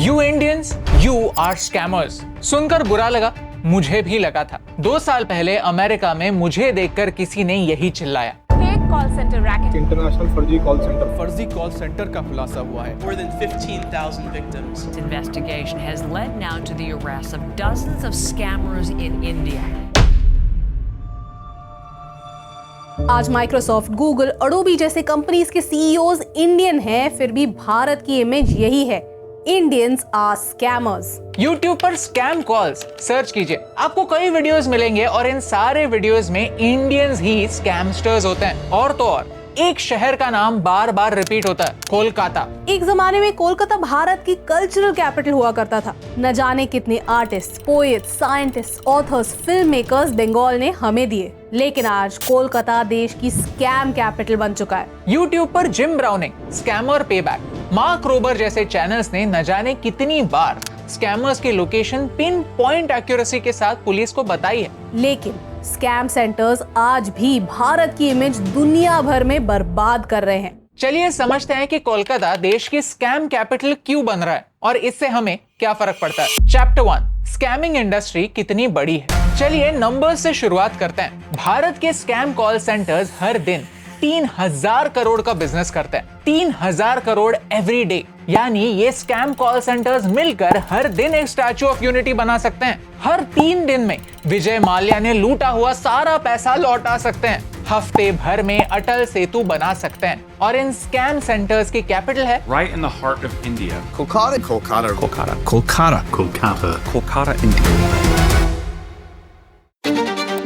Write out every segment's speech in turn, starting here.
You Indians, you are scammers. सुनकर बुरा लगा, मुझे भी लगा था। 2 साल पहले अमेरिका में मुझे देखकर किसी ने यही चिल्लाया, कॉल सेंटर रैकेट, इंटरनेशनल फर्जी कॉल सेंटर का खुलासा हुआ है। More than 15,000 victims. This investigation has led now to the arrest of dozens of scammers in India. आज माइक्रोसॉफ्ट, गूगल, अडोबी जैसे कंपनीज के सीईओज इंडियन हैं, फिर भी भारत की इमेज यही है, इंडियंस आर स्कैमर्स। YouTube पर स्कैम कॉल्स सर्च कीजिए, आपको कई वीडियोस मिलेंगे और इन सारे वीडियोस में इंडियंस ही स्कैमस्टर्स होते हैं। और तो और एक शहर का नाम बार बार रिपीट होता है, कोलकाता। एक जमाने में कोलकाता भारत की कल्चरल कैपिटल हुआ करता था। न जाने कितने artist, poet, scientist, authors, film makers Bengal ने हमें दिए, लेकिन आज कोलकाता देश की स्कैम कैपिटल बन चुका है। YouTube पर Jim Browning, scammer payback, mark Rober जैसे चैनल्स ने न जाने कितनी बार स्कैमर्स की लोकेशन पिन पॉइंट एक्यूरेसी के साथ पुलिस को बताई है। लेकिन स्कैम सेंटर्स आज भी भारत की इमेज दुनिया भर में बर्बाद कर रहे हैं। चलिए समझते हैं कि कोलकाता देश की स्कैम कैपिटल क्यों बन रहा है और इससे हमें क्या फर्क पड़ता है। चैप्टर 1, स्कैमिंग इंडस्ट्री कितनी बड़ी है। चलिए नंबर्स से शुरुआत करते हैं। भारत के स्कैम कॉल सेंटर्स हर दिन 3000 करोड़ का बिजनेस करते हैं। 3000 करोड़ एवरी डे, यानी ये स्कैम कॉल सेंटर्स मिलकर हर दिन एक स्टैचू ऑफ यूनिटी बना सकते हैं। हर 3 दिन में विजय माल्या ने लूटा हुआ सारा पैसा लौटा सकते हैं। हफ्ते भर में अटल सेतु बना सकते हैं। और इन स्कैम सेंटर्स की कैपिटल है right in the heart of India. Kolkata, India.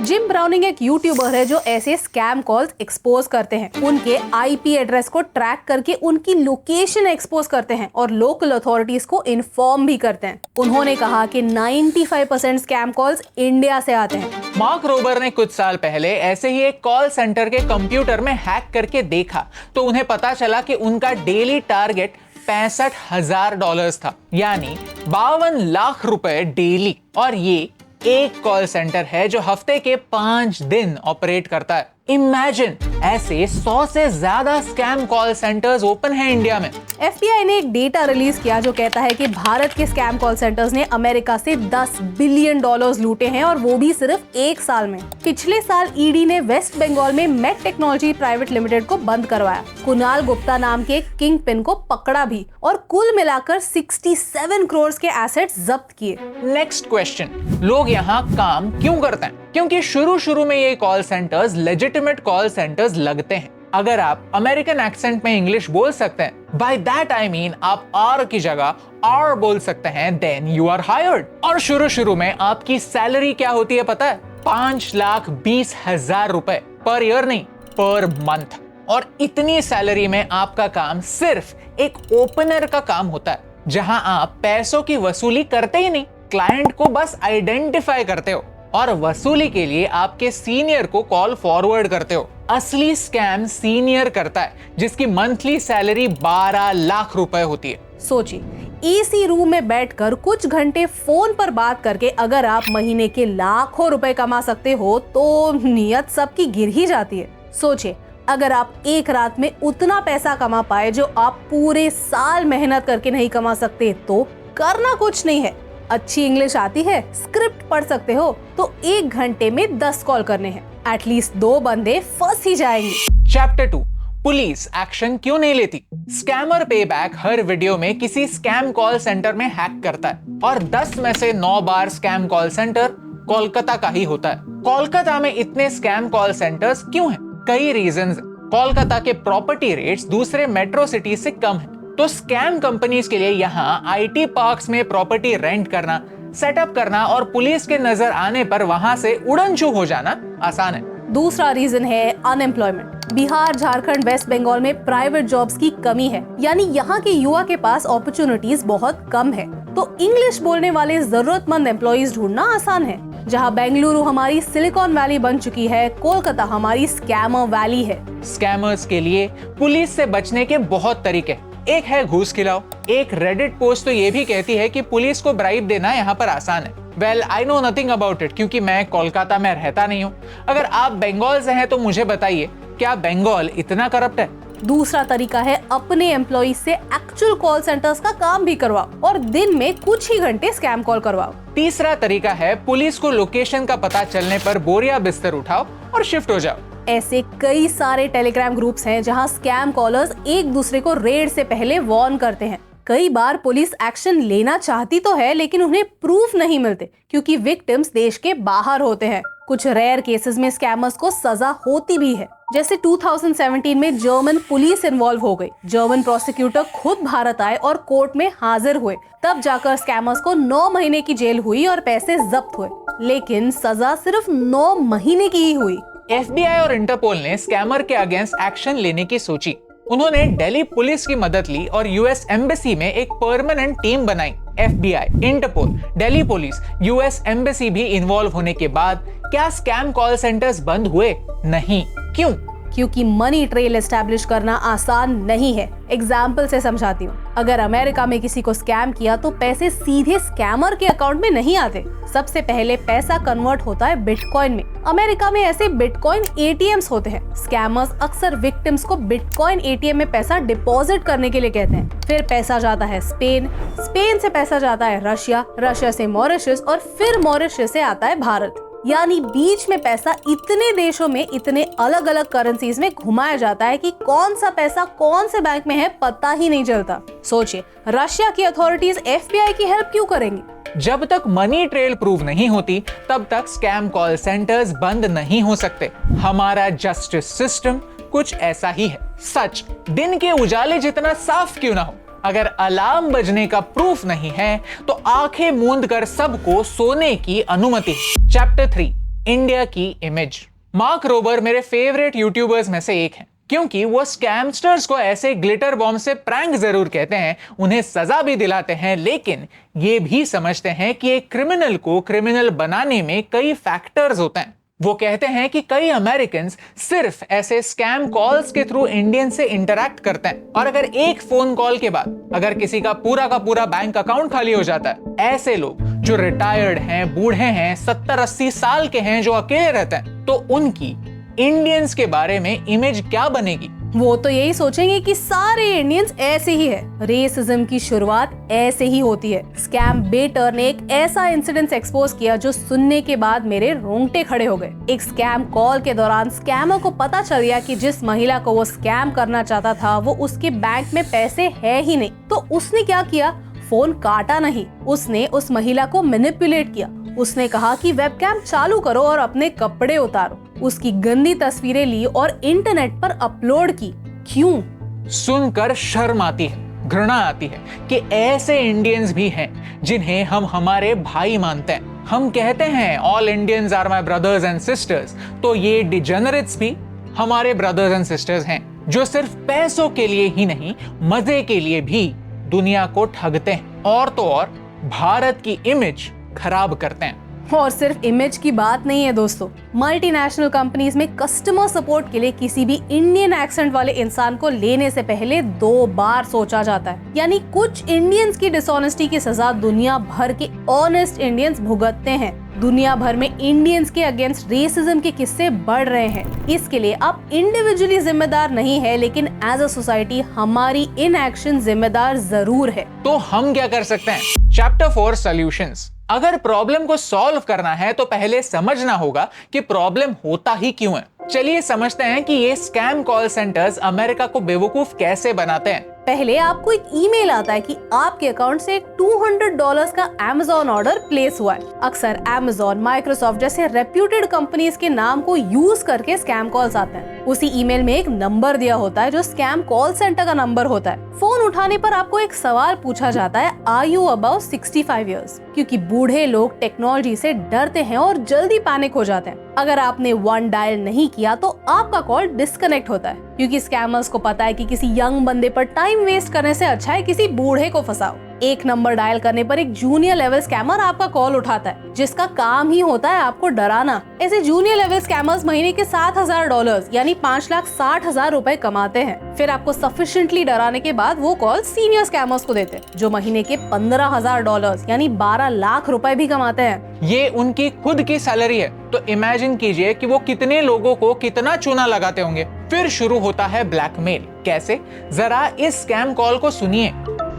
Jim Browning एक यूट्यूबर है जो ऐसे स्कैम कॉल्स एक्सपोज करते हैं, उनके आईपी एड्रेस को ट्रैक करके उनकी लोकेशन एक्सपोज करते हैं और लोकल अथॉरिटीज को इन्फॉर्म भी करते हैं। उन्होंने कहा कि 95% स्कैम कॉल्स इंडिया से आते हैं। मार्क रोबर ने कुछ साल पहले ऐसे ही एक कॉल सेंटर के कंप्यूटर में हैक करके देखा तो उन्हें पता चला कि उनका डेली टारगेट $65,000 था, यानी 52 लाख रुपए डेली। और ये एक कॉल सेंटर है जो हफ्ते के 5 दिन ऑपरेट करता है। इमेजिन, ऐसे 100 से ज्यादा स्कैम कॉल सेंटर्स ओपन हैं इंडिया में। FBI ने एक डेटा रिलीज किया जो कहता है कि भारत के स्कैम कॉल सेंटर्स ने अमेरिका से $10 बिलियन लूटे हैं, और वो भी सिर्फ 1 साल में। पिछले साल ईडी ने वेस्ट बंगाल में मेट टेक्नोलॉजी प्राइवेट लिमिटेड को बंद करवाया। कुणाल गुप्ता नाम के एक किंग पिन को पकड़ा भी और कुल मिलाकर 67 करोड़ के एसेट्स जब्त किए। नेक्स्ट क्वेश्चन, लोग यहाँ काम क्यों करते हैं? क्योंकि शुरू में ये call centres legitimate call centres लगते हैं। अगर आप अमेरिकन एक्सेंट में इंग्लिश बोल सकते हैं, बाय दैट आई मीन आप आर की जगह आर बोल सकते हैं, देन यू आर हायर्ड। और शुरू में आपकी सैलरी क्या होती है पता है? 5,20,000 रुपए पर ईयर, नहीं पर मंथ। और इतनी सैलरी में आपका काम सिर्फ एक ओपनर का काम होता है, जहां आप पैसों की वसूली करते ही नहीं, क्लाइंट को बस आइडेंटिफाई करते हो और वसूली के लिए आपके सीनियर को कॉल फॉरवर्ड करते हो। असली स्कैम सीनियर करता है, जिसकी मंथली सैलरी 12 लाख रुपए होती है। सोचिए, एसी रूम में बैठकर कुछ घंटे फोन पर बात करके अगर आप महीने के लाखों रुपए कमा सकते हो तो नियत सबकी गिर ही जाती है। सोचिए, अगर आप एक रात में उतना पैसा कमा पाए जो आप पूरे साल मेहनत करके नहीं कमा सकते, तो करना कुछ नहीं है। अच्छी इंग्लिश आती है, स्क्रिप्ट पढ़ सकते हो, तो 1 घंटे में 10 कॉल करने हैं। एटलीस्ट 2 बंदे फंस ही जाएंगे। चैप्टर 2, पुलिस एक्शन क्यों नहीं लेती? स्कैमर पेबैक हर वीडियो में किसी स्कैम कॉल सेंटर में हैक करता है और 10 में से 9 बार स्कैम कॉल सेंटर कोलकाता का ही होता है। कोलकाता में इतने स्कैम कॉल सेंटर्स क्यों हैं? कई रीजंस। कोलकाता के प्रॉपर्टी रेट्स दूसरे मेट्रो सिटी से कम है, तो स्कैम कंपनीज के लिए यहाँ आईटी पार्क्स में प्रॉपर्टी रेंट करना, सेटअप करना और पुलिस के नजर आने पर वहां से उड़न-छू हो जाना आसान है। दूसरा रीजन है अनएम्प्लॉयमेंट। बिहार, झारखंड, वेस्ट बंगाल में प्राइवेट जॉब्स की कमी है, यानी यहाँ के युवा के पास अपॉर्चुनिटीज बहुत कम है, तो इंग्लिश बोलने वाले जरूरतमंद एम्प्लॉइज ढूंढना आसान है। जहाँ बेंगलुरु हमारी सिलिकॉन वैली बन चुकी है, कोलकाता हमारी स्कैमर वैली है। स्कैमर्स के लिए पुलिस से बचने के बहुत तरीके। एक है घूस खिलाओ। एक रेडिट पोस्ट तो ये भी कहती है कि पुलिस को ब्राइब देना यहाँ पर आसान है। Well, I know nothing about it, क्योंकि मैं कोलकाता में रहता नहीं हूँ। अगर आप बंगाल से हैं तो मुझे बताइए, क्या बंगाल इतना करप्ट है? दूसरा तरीका है अपने एम्प्लॉय से एक्चुअल कॉल सेंटर्स का काम भी करवाओ और दिन में कुछ ही घंटे स्कैम कॉल करवाओ। तीसरा तरीका है पुलिस को लोकेशन का पता चलने पर बोरिया बिस्तर उठाओ और शिफ्ट हो जाओ। ऐसे कई सारे टेलीग्राम ग्रुप्स हैं जहां स्कैम कॉलर्स एक दूसरे को रेड से पहले वार्न करते हैं। कई बार पुलिस एक्शन लेना चाहती तो है लेकिन उन्हें प्रूफ नहीं मिलते क्योंकि विक्टिम्स देश के बाहर होते हैं। कुछ रेयर केसेस में स्कैमर्स को सजा होती भी है, जैसे 2017 में जर्मन पुलिस इन्वॉल्व हो गई। जर्मन प्रोसिक्यूटर खुद भारत आए और कोर्ट में हाजिर हुए, तब जाकर स्कैमर्स को 9 महीने की जेल हुई और पैसे जब्त हुए, लेकिन सजा सिर्फ 9 महीने की ही हुई। FBI और इंटरपोल ने स्कैमर के अगेंस्ट एक्शन लेने की सोची। उन्होंने दिल्ली पुलिस की मदद ली और US एम्बेसी में एक परमानेंट टीम बनाई। FBI, Interpol, Delhi police, US embassy भी इन्वॉल्व होने के बाद क्या स्कैम कॉल सेंटर्स बंद हुए? नहीं। क्यों? क्योंकि मनी ट्रेल एस्टैब्लिश करना आसान नहीं है। एग्जाम्पल से समझाती हूँ। अगर अमेरिका में किसी को स्कैम किया तो पैसे सीधे स्कैमर के अकाउंट में नहीं आते। सबसे पहले पैसा कन्वर्ट होता है बिटकॉइन में। अमेरिका में ऐसे बिटकॉइन ATMs होते हैं। स्कैमर्स अक्सर विक्टिम्स को बिटकॉइन ATM में पैसा डिपॉजिट करने के लिए कहते हैं। फिर पैसा जाता है स्पेन, स्पेन से पैसा जाता है रशिया, रशिया से मॉरिशस और फिर मॉरिशस से आता है भारत। यानी बीच में पैसा इतने देशों में इतने अलग अलग करेंसीज में घुमाया जाता है कि कौन सा पैसा कौन से बैंक में है पता ही नहीं चलता। सोचिए, रशिया की अथॉरिटीज FBI की हेल्प क्यों करेंगी? जब तक मनी ट्रेल प्रूव नहीं होती तब तक स्कैम कॉल सेंटर्स बंद नहीं हो सकते। हमारा जस्टिस सिस्टम कुछ ऐसा ही है। सच दिन के उजाले जितना साफ क्यों ना हो, अगर अलार्म बजने का प्रूफ नहीं है तो आंखें मूंद कर सबको सोने की अनुमति। चैप्टर 3, इंडिया की इमेज। मार्क रोबर मेरे फेवरेट यूट्यूबर्स में से एक हैं, क्योंकि वो स्कैमस्टर्स को ऐसे ग्लिटर बॉम्ब से प्रैंक जरूर कहते हैं, उन्हें सजा भी दिलाते हैं, लेकिन ये भी समझते हैं कि एक क्रिमिनल को क्रिमिनल बनाने में कई फैक्टर्स होते हैं। वो कहते हैं कि कई अमेरिकन्स सिर्फ ऐसे स्कैम कॉल्स के थ्रू इंडियन से इंटरैक्ट करते हैं, और अगर एक फोन कॉल के बाद अगर किसी का पूरा बैंक अकाउंट खाली हो जाता है, ऐसे लोग जो रिटायर्ड हैं, बूढ़े हैं, 70-80 साल के हैं, जो अकेले रहते हैं, तो उनकी इंडियंस के बारे में इमेज क्या बनेगी? वो तो यही सोचेंगे कि सारे इंडियंस ऐसे ही है। रेसिज्म की शुरुआत ऐसे ही होती है। स्कैम बेटर ने एक ऐसा इंसिडेंट एक्सपोज किया जो सुनने के बाद मेरे रोंगटे खड़े हो गए। एक स्कैम कॉल के दौरान स्कैमर को पता चल गया कि जिस महिला को वो स्कैम करना चाहता था वो उसके बैंक में पैसे है ही नहीं। तो उसने क्या किया? फोन काटा नहीं, उसने उस महिला को मैनिपुलेट किया। उसने कहा कि वेबकैम चालू करो और अपने कपड़े उतारो। उसकी गंदी तस्वीरें ली और इंटरनेट पर अपलोड की। क्यों? सुनकर शर्म आती है, घृणा आती है कि ऐसे इंडियंस भी हैं जिन्हें हम हमारे भाई मानते हैं। हम कहते हैं all Indians are my brothers and sisters, तो ये डिजेनरेट्स भी हमारे ब्रदर्स एंड सिस्टर्स हैं, जो सिर्फ पैसों के लिए ही नहीं, मजे के लिए भी दुनिया को ठगते हैं, और तो और भारत की इमेज खराब करते हैं। और सिर्फ इमेज की बात नहीं है दोस्तों, मल्टीनेशनल कंपनीज में कस्टमर सपोर्ट के लिए किसी भी इंडियन एक्सेंट वाले इंसान को लेने से पहले 2 बार सोचा जाता है। यानी कुछ इंडियंस की डिसऑनेस्टी की सजा दुनिया भर के ऑनेस्ट इंडियंस भुगतते हैं। दुनिया भर में इंडियंस के अगेंस्ट रेसिज्म के किस्से बढ़ रहे हैं। इसके लिए आप इंडिविजुअली जिम्मेदार नहीं है, लेकिन एज अ सोसाइटी हमारी इनएक्शन जिम्मेदार जरूर है। तो हम क्या कर सकते हैं? Chapter 4, solutions. अगर प्रॉब्लम को सॉल्व करना है तो पहले समझना होगा कि प्रॉब्लम होता ही क्यों है। चलिए समझते हैं कि ये स्कैम कॉल सेंटर्स अमेरिका को बेवकूफ कैसे बनाते हैं। पहले आपको एक ईमेल आता है कि आपके अकाउंट से $200 का Amazon ऑर्डर प्लेस हुआ है। अक्सर Amazon, माइक्रोसॉफ्ट जैसे रेप्यूटेड कंपनीज के नाम को यूज करके स्कैम कॉल्स आते हैं। उसी ईमेल में एक नंबर दिया होता है जो स्कैम कॉल सेंटर का नंबर होता है। फोन उठाने पर आपको एक सवाल पूछा जाता है, आर यू अबाउट 65 ईयर्स? क्योंकि बूढ़े लोग टेक्नोलॉजी से डरते हैं और जल्दी पैनिक हो जाते हैं। अगर आपने 1 डायल नहीं किया तो आपका कॉल डिस्कनेक्ट होता है, क्योंकि स्कैमर्स को पता है कि किसी यंग बंदे पर टाइम वेस्ट करने से अच्छा है किसी बूढ़े को फंसाओ। एक नंबर डायल करने पर एक जूनियर लेवल स्कैमर आपका कॉल उठाता है, जिसका काम ही होता है आपको डराना। ऐसे जूनियर लेवल स्कैमर्स महीने के $7,000 यानी 5,60,000 रुपए कमाते हैं। फिर आपको सफिशिएंटली डराने के बाद वो कॉल सीनियर स्कैमर्स को देते हैं, जो महीने के $15,000 यानी 12 लाख रुपए भी कमाते हैं। ये उनकी खुद की सैलरी है, तो इमेजिन कीजिए कि वो कितने लोगों को कितना चूना लगाते होंगे। फिर शुरू होता है ब्लैकमेल। कैसे, जरा इस स्कैम कॉल को सुनिए।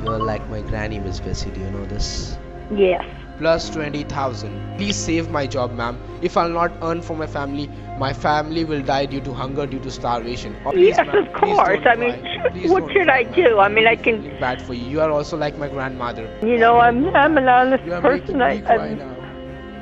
You're like my granny, Miss Bessie. Do you know this? Yes. Plus 20,000. Please save my job, ma'am. If I'll not earn for my family will die due to hunger, due to starvation. Oh, please, Yes, ma'am, of please course. don't I mean, cry. Please what don't should I cry. do? I mean, I can, Feeling bad for you. You are also like my grandmother. you know, I'm an honest You are person. making me cry I'm, now.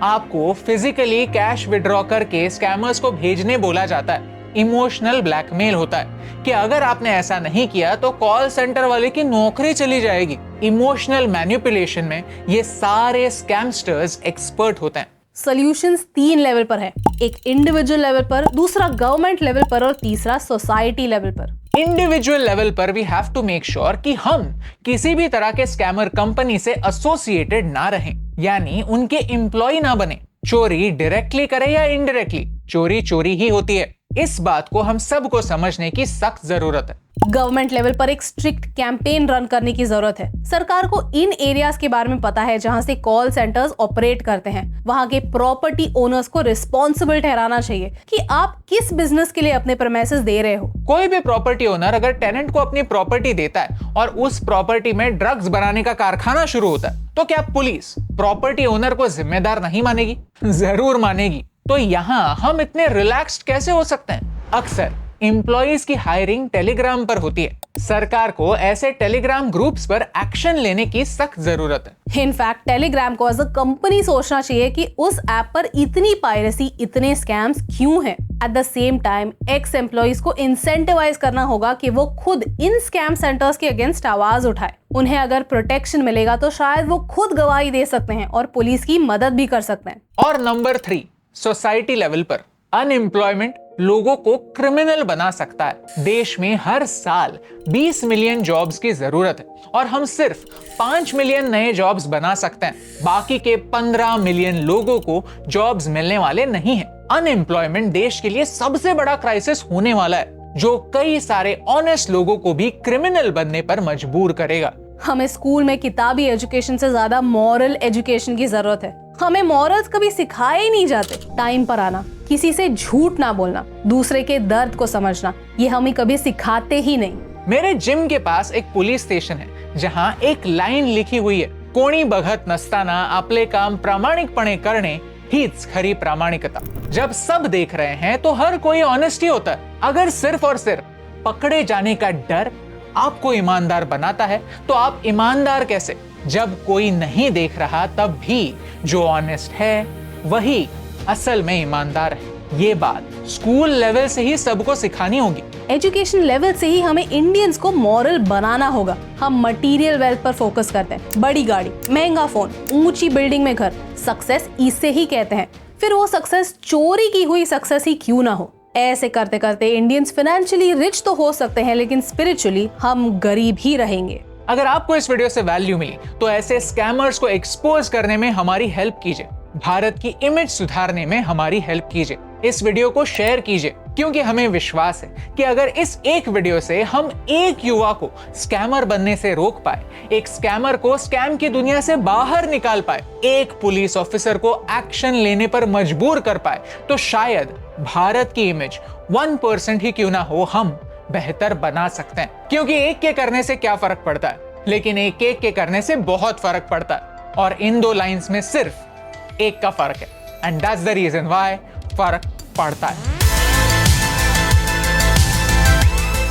आपको physically cash withdraw करके scammers को भेजने बोला जाता है। Emotional blackmail होता है कि अगर आपने ऐसा नहीं किया तो कॉल सेंटर वाले की नौकरी चली जाएगी। इमोशनल मैनिपुलेशन में ये सारे स्कैमस्टर्स एक्सपर्ट होते हैं। सॉल्यूशंस 3 लेवल पर है, एक इंडिविजुअल लेवल पर, दूसरा गवर्नमेंट लेवल पर और तीसरा सोसाइटी लेवल पर। इंडिविजुअल लेवल पर we have to make sure कि हम किसी भी तरह के स्कैमर कंपनी से एसोसिएटेड ना रहें, यानी उनके एम्प्लॉय ना बने। चोरी डायरेक्टली करे या इनडायरेक्टली, चोरी चोरी ही होती है। इस बात को हम सबको समझने की सख्त जरूरत है। गवर्नमेंट लेवल पर एक स्ट्रिक्ट कैंपेन रन करने की जरूरत है। सरकार को इन एरियाज के बारे में पता है जहां से कॉल सेंटर्स ऑपरेट करते हैं। वहां के प्रॉपर्टी ओनर्स को रिस्पॉन्सिबल ठहराना चाहिए कि आप किस बिजनेस के लिए अपने प्रेमिसेस दे रहे हो। कोई भी प्रॉपर्टी ओनर अगर टेनेंट को अपनी प्रॉपर्टी देता है और उस प्रॉपर्टी में ड्रग्स बनाने का कारखाना शुरू होता है, तो क्या पुलिस प्रॉपर्टी ओनर को जिम्मेदार नहीं मानेगी? जरूर मानेगी। तो यहाँ हम इतने रिलैक्स्ड कैसे हो सकते हैं? अक्सर एम्प्लॉइज की हायरिंग टेलीग्राम पर होती है। सरकार को ऐसे टेलीग्राम ग्रुप्स पर एक्शन लेने की सख्त जरूरत है। इनफैक्ट टेलीग्राम को एज अ कंपनी सोचना चाहिए कि उस ऐप पर इतनी पायरेसी, इतने स्कैम्स क्यों हैं। At the same time x employees को इंसेंटिवाइज करना होगा कि वो खुद इन स्कैम सेंटर्स के अगेंस्ट आवाज उठाए। उन्हें अगर प्रोटेक्शन मिलेगा तो शायद वो खुद गवाही दे सकते हैं और पुलिस की मदद भी कर सकते हैं। और नंबर 3, सोसाइटी लेवल पर अनएम्प्लॉयमेंट लोगों को क्रिमिनल बना सकता है। देश में हर साल 20 मिलियन जॉब्स की जरूरत है और हम सिर्फ 5 मिलियन नए जॉब्स बना सकते हैं। बाकी के 15 मिलियन लोगों को जॉब्स मिलने वाले नहीं हैं। अनएम्प्लॉयमेंट देश के लिए सबसे बड़ा क्राइसिस होने वाला है, जो कई सारे ऑनेस्ट लोगों को भी क्रिमिनल बनने पर मजबूर करेगा। हमें स्कूल में किताबी एजुकेशन से ज्यादा मॉरल एजुकेशन की जरूरत है। हमें मॉरल्स कभी सिखाए ही नहीं जाते। टाइम पर आना, किसी से झूठ ना बोलना, दूसरे के दर्द को समझना, ये हमें कभी सिखाते ही नहीं। मेरे जिम के पास एक पुलिस स्टेशन है जहां एक लाइन लिखी हुई है, कोणी बघत नसताना आपले काम प्रामाणिकपणे करणे हीच खरी प्रामाणिकता। जब सब देख रहे हैं तो हर कोई ऑनेस्ट ही होता है। अगर सिर्फ और सिर्फ पकड़े जाने का डर आपको ईमानदार बनाता है तो आप ईमानदार कैसे? जब कोई नहीं देख रहा तब भी जो ऑनेस्ट है वही असल में ईमानदार है। ये बात स्कूल लेवल से ही सबको सिखानी होगी। एजुकेशन लेवल से ही हमें इंडियंस को मॉरल बनाना होगा। हम मटेरियल वेल्थ पर फोकस करते हैं, बड़ी गाड़ी, महंगा फोन, ऊंची बिल्डिंग में घर, सक्सेस इसे ही कहते हैं। फिर वो सक्सेस चोरी की हुई सक्सेस ही क्यों ना हो। ऐसे करते करते इंडियंस फाइनेंशियली रिच तो हो सकते हैं, लेकिन स्पिरिचुअली हम गरीब ही रहेंगे। अगर आपको इस वीडियो से वैल्यू मिली तो ऐसे स्कैमर्स को एक्सपोज करने में हमारी हेल्प कीजिए, भारत की इमेज सुधारने में हमारी हेल्प कीजिए। इस वीडियो को शेयर कीजिए, क्योंकि हमें विश्वास है कि अगर इस एक वीडियो से हम एक युवा को स्कैमर बनने से रोक पाए, एक स्कैमर को स्कैम की दुनिया से बाहर निकाल पाए, एक पुलिस ऑफिसर को एक्शन लेने पर मजबूर कर पाए, तो शायद भारत की इमेज 1% ही क्यों ना हो, हम बेहतर बना सकते हैं। क्योंकि एक के करने से क्या फर्क पड़ता है, लेकिन एक एक के करने से बहुत फर्क पड़ता है। और इन दो लाइंस में सिर्फ एक का फर्क है, and that's the reason why फर्क पड़ता है।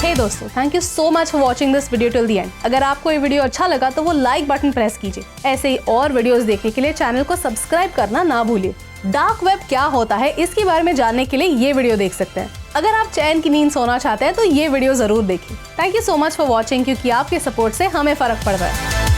हे दोस्तों, thank you so much for watching this video till the end. अगर आपको ये वीडियो अच्छा लगा तो वो लाइक बटन प्रेस कीजिए। ऐसे ही और वीडियोस देखने के लिए चैनल को सब्सक्राइब करना ना भूलिए। डार्क वेब क्या होता है इसके बारे में जानने के लिए ये वीडियो देख सकते हैं। अगर आप चैन की नींद सोना चाहते हैं तो ये वीडियो जरूर देखिए। Thank you so much for watching, क्योंकि आपके सपोर्ट से हमें फर्क पड़ रहा है।